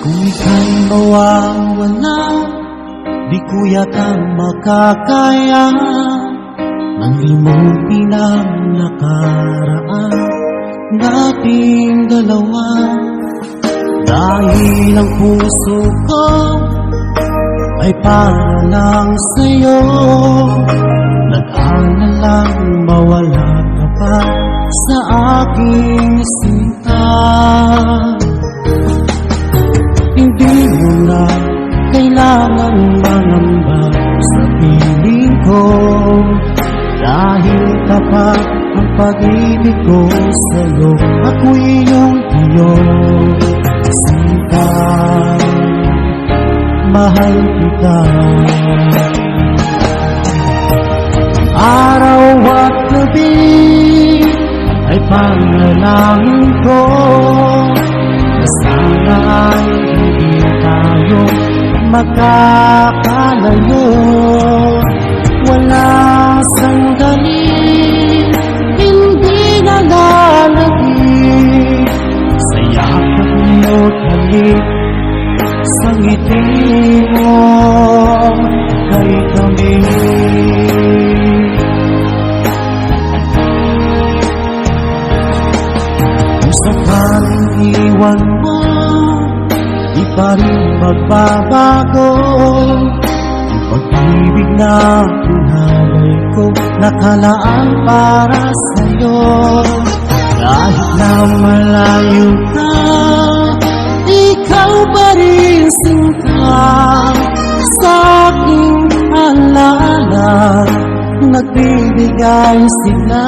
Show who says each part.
Speaker 1: Kung ika'y mawawala, di ko yata makakaya nang limutin ang nakaraan nating dalawa. Dahil ang puso ko ay para lang sa'yo, nag-aalalang mawala ka pa sa aking sinta. Hindi mo na kailangan mangamba sa piling ko, dahil tapat ang pag-ibig ko sa'yo. Ako'y iyong sinta, mahal kita. Araw at gabi ay panalangin ko na sana ay hindi tayo makakalayo. Wala sandali, hindi nalalagay sa yakap mo't halik, sa ngiti mo kay kami. Kung sakaling iwan mo, di pa rin magbabago ang pag-ibig na pinalay ko, nakalaan para sa'yo. Kahit na malayo ka, ikaw pa rin sinta sa aking alala, nagbibigay sila